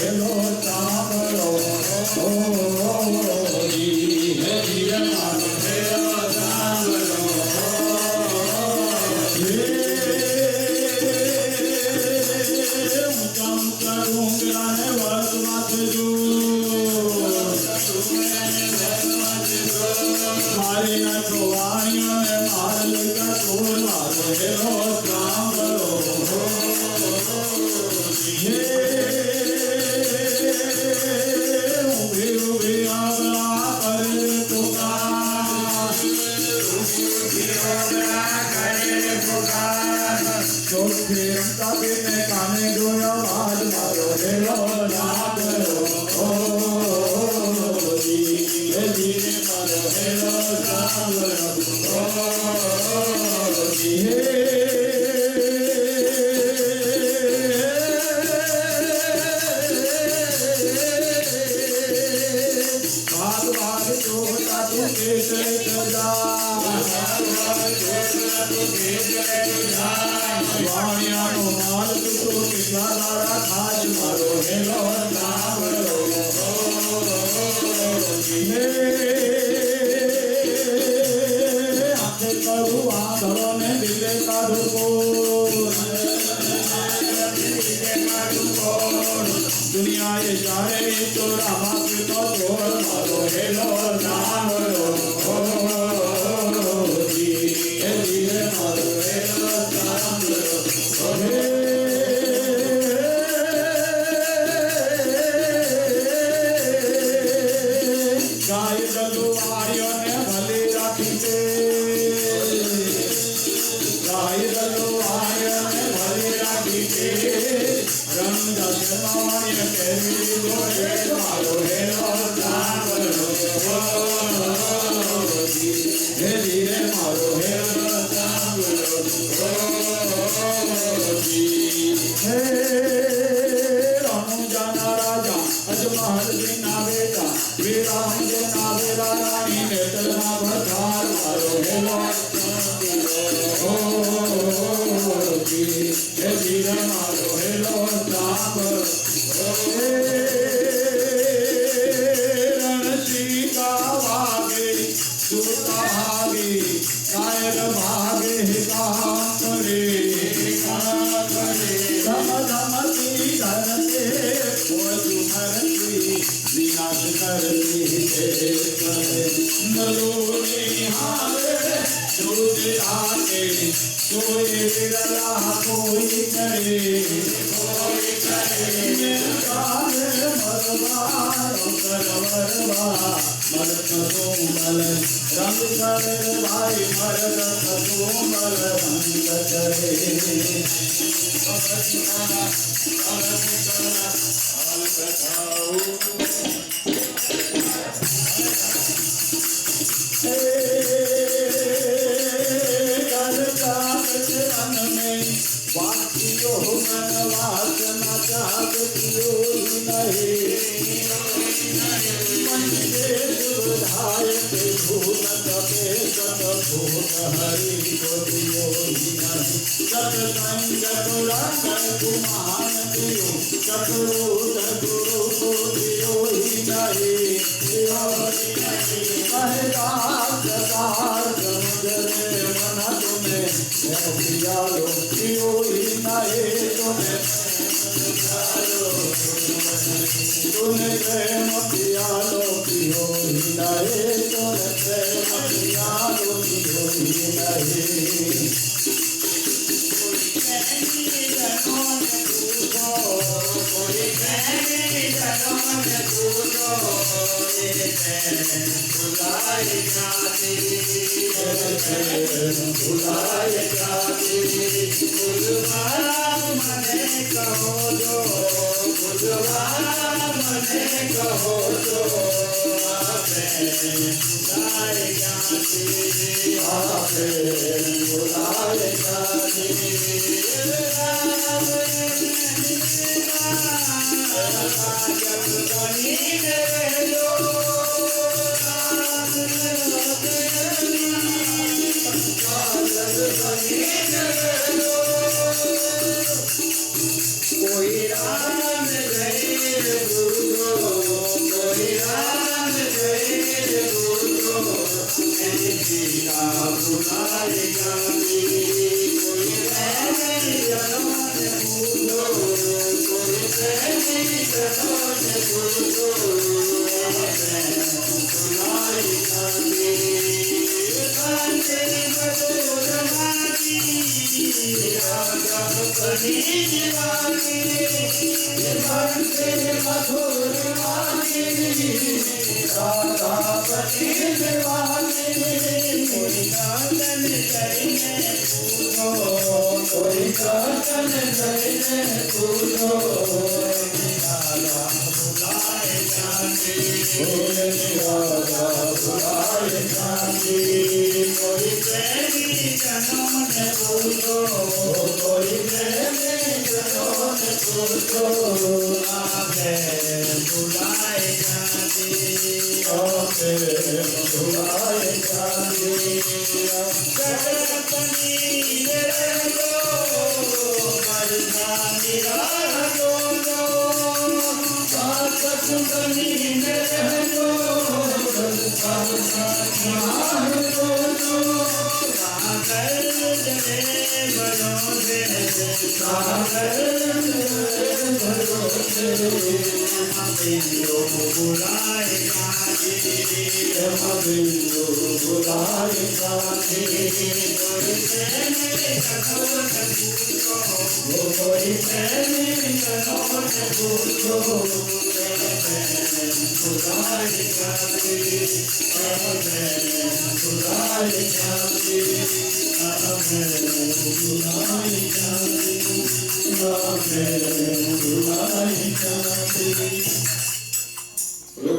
Hello सांभळो जी हे धीरे मारो hello सांभळो ऊंचा ऊंचा डूंगरा ने वर्ष माथे जो मारी न चोवाणियों ने मार लेकर तोड़ मारो हेलो सांभळो उभी उभी आगला करे पुकार तो फिर कभी ने काने जो आवाज मारो हेलो सांभळो जी हे धीरे मारो हेलो सांभळो जी हे दुनिया ये जाने तो रामा के तो छोड़ मारो हेलो सांभळो जी हे धीरे मारो हेलो सांभळो गाय दलवारियों ने भले राखी थे गाय दलवारियों ने भले राखी थे रंग दलवारियों के गोरे मारो हेलो सांभळो जी हे धीरे मारो हेलो सांभळो जी हे जाना राजा अजमहल बिना बेटा वीराम जना वीरा रानी नेतना भरधार मारो हेलो जी हे धीरे मारो हेलो सांभळो रणसीता भागे दूता भागे कायर भागे कांकरे धम धमती धरते विनाश करती मरूनी हारे दूध आगे कोई विरला कोई करे मरत कोमल रंग करे भाई मरत कोमल रंग करे वासियो मन वासना जागतियो नहीं मन के सुधायक भूत तपे सत भूत हरि को दियो नहीं सत्संग दुरांग कुमान दियो सतरूप गुरु को दियो ही नहीं मना तुम्हें पियालो पियो ही नहीं तुम्हें प्रेम पियालो पियो ही नहीं तुम्हें प्रेम पियालो पियो ही नहीं कोई राम गए Amen.